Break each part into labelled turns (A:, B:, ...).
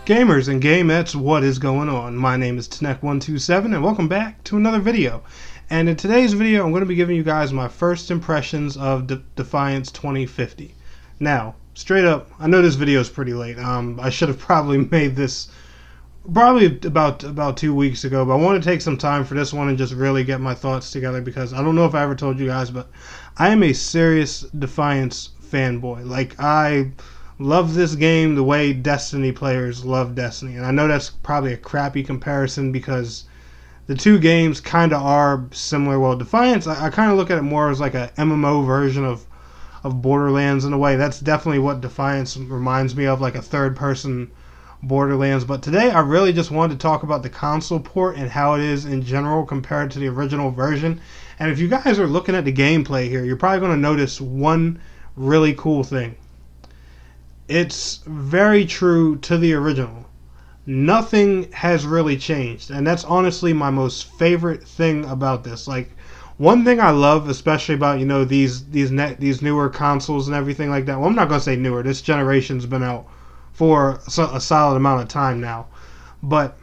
A: Gamers and gamettes, what is going on? My name is Tnek127 and welcome back to another video. And in today's video, I'm going to be giving you guys my first impressions of Defiance 2050. Now, straight up, I know this video is pretty late. I should have probably made this about 2 weeks ago, but I want to take some time for this one and just really get my thoughts together because I don't know if I ever told you guys, but I am a serious Defiance fanboy. Like, I love this game the way Destiny players love Destiny. And I know that's probably a crappy comparison because the two games kind of are similar. Well, Defiance, I kind of look at it more as like a MMO version of Borderlands in a way. That's definitely what Defiance reminds me of, like a third-person Borderlands. But today I really just wanted to talk about the console port and how it is in general compared to the original version. And if you guys are looking at the gameplay here, you're probably going to notice one really cool thing. It's very true to the original. Nothing has really changed, and that's honestly my most favorite thing about this. Like, one thing I love, especially about, you know, these newer consoles and everything like that. Well, I'm not gonna say newer. This generation's been out for a solid amount of time now, but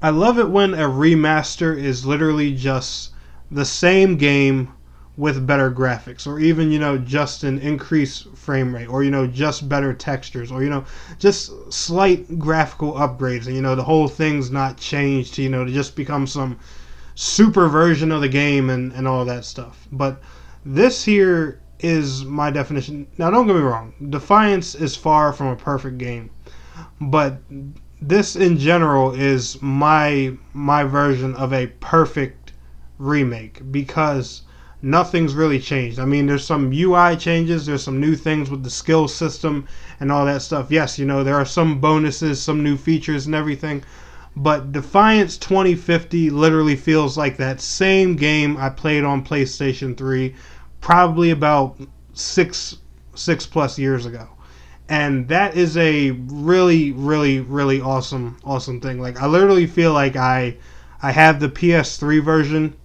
A: I love it when a remaster is literally just the same game with better graphics, or even, you know, just an increased frame rate, or, you know, just better textures, or, you know, just slight graphical upgrades, and, you know, the whole thing's not changed to, you know, to just become some super version of the game and all that stuff. But this here is my definition. Now, don't get me wrong, Defiance is far from a perfect game, but this in general is my version of a perfect remake because nothing's really changed. I mean, there's some UI changes, there's some new things with the skill system and all that stuff. Yes, you know, there are some bonuses, some new features and everything, but Defiance 2050 literally feels like that same game I played on PlayStation 3 probably about six plus years ago. And that is a really awesome thing. Like, I literally feel like I have the PS3 version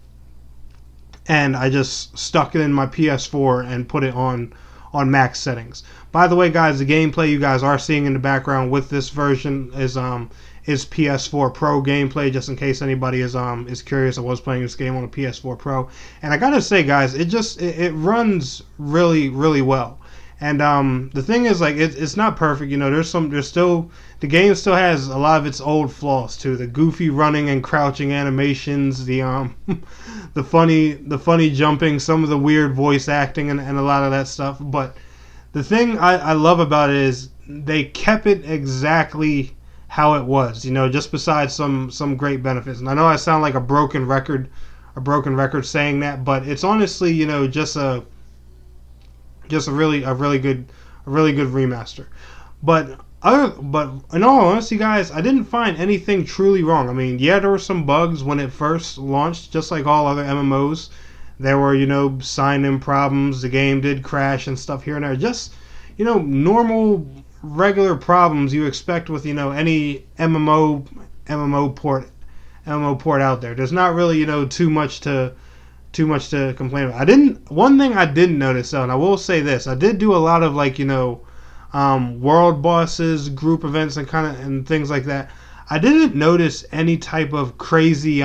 A: and I just stuck it in my PS4 and put it on max settings. By the way, guys, the gameplay you guys are seeing in the background with this version is PS4 Pro gameplay. Just in case anybody is curious, I was playing this game on a PS4 Pro, and I gotta say, guys, it runs really well. And the thing is, like, it's not perfect. You know, the game still has a lot of its old flaws too. The goofy running and crouching animations, the funny jumping, some of the weird voice acting, and a lot of that stuff. But the thing I love about it is they kept it exactly how it was. You know, just besides some great benefits. And I know I sound like a broken record saying that, but it's honestly, you know, just a really good remaster. But in all honesty, guys, I didn't find anything truly wrong. I mean, yeah, there were some bugs when it first launched, just like all other MMOs. There were, you know, sign-in problems. The game did crash and stuff here and there. Just, you know, normal, regular problems you expect with, you know, any MMO port out there. There's not really, you know, too much to complain about. One thing I didn't notice though, and I will say this, I did do a lot of, like, you know, world bosses, group events, and things like that. I didn't notice any type of crazy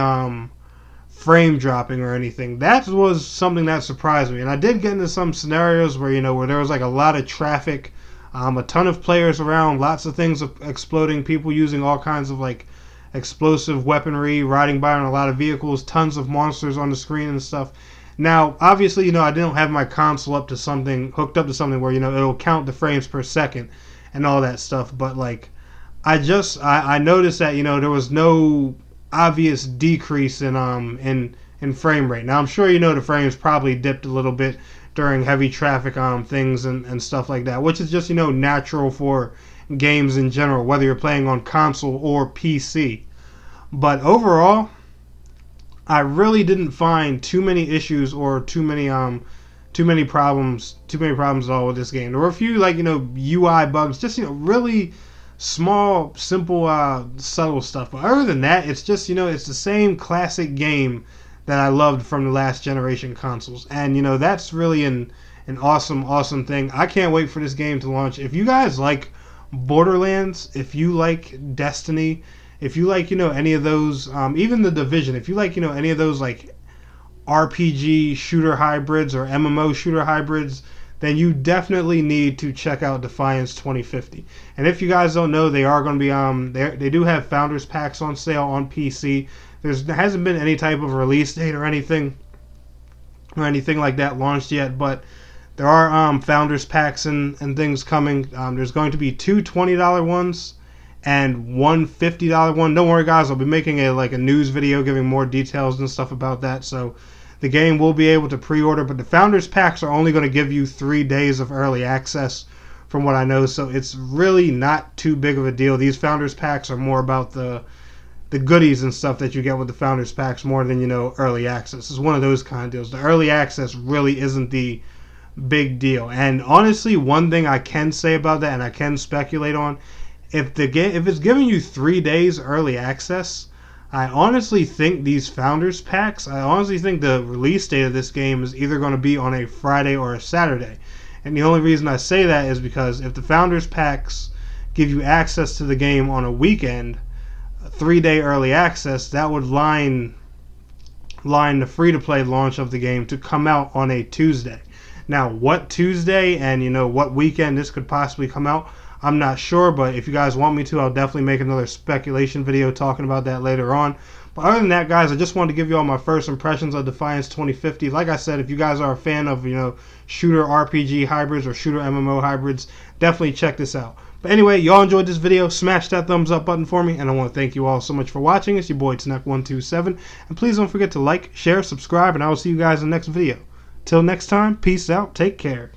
A: frame dropping or anything. That was something that surprised me. And I did get into some scenarios where, you know, where there was like a lot of traffic, a ton of players around, lots of things exploding, people using all kinds of like explosive weaponry, riding by on a lot of vehicles, tons of monsters on the screen and stuff. Now, obviously, you know, I didn't have my console hooked up to something where, you know, it'll count the frames per second and all that stuff. But like, I noticed that, you know, there was no obvious decrease in frame rate. Now, I'm sure, you know, the frames probably dipped a little bit during heavy traffic things and stuff like that, which is just, you know, natural for games in general, whether you're playing on console or PC. But overall, I really didn't find too many issues or too many problems at all with this game. There were a few, like, you know, UI bugs, just, you know, really small, simple, subtle stuff. But other than that, it's just, you know, it's the same classic game that I loved from the last generation consoles. And, you know, that's really an awesome thing. I can't wait for this game to launch. If you guys like Borderlands, if you like Destiny, if you like, any of those, even the Division, if you like, any of those like RPG shooter hybrids or MMO shooter hybrids, then you definitely need to check out Defiance 2050. And if you guys don't know, they are going to be they do have Founders Packs on sale on PC. There hasn't been any type of release date or anything like that launched yet, but there are Founders Packs and things coming. There's going to be two $20 ones and one $50 one. Don't worry, guys. I'll be making a news video giving more details and stuff about that. So the game will be able to pre-order, but the Founders Packs are only going to give you 3 days of early access, from what I know. So it's really not too big of a deal. These Founders Packs are more about the goodies and stuff that you get with the Founders Packs more than early access. It's one of those kind of deals. The early access really isn't the big deal. And honestly, one thing I can say about that, and I can speculate on, if it's giving you 3 days early access, I honestly think these Founders Packs, I honestly think the release date of this game is either going to be on a Friday or a Saturday. And the only reason I say that is because if the Founders Packs give you access to the game on a weekend, 3-day early access, that would line the free-to-play launch of the game to come out on a Tuesday. Now, what Tuesday and what weekend this could possibly come out, I'm not sure, but if you guys want me to, I'll definitely make another speculation video talking about that later on. But other than that, guys, I just wanted to give you all my first impressions of Defiance 2050. Like I said, if you guys are a fan of, shooter RPG hybrids or shooter MMO hybrids, definitely check this out. But anyway, y'all enjoyed this video, smash that thumbs up button for me, and I want to thank you all so much for watching. It's your boy Tnek127, and please don't forget to like, share, subscribe, and I will see you guys in the next video. Till next time, peace out, take care.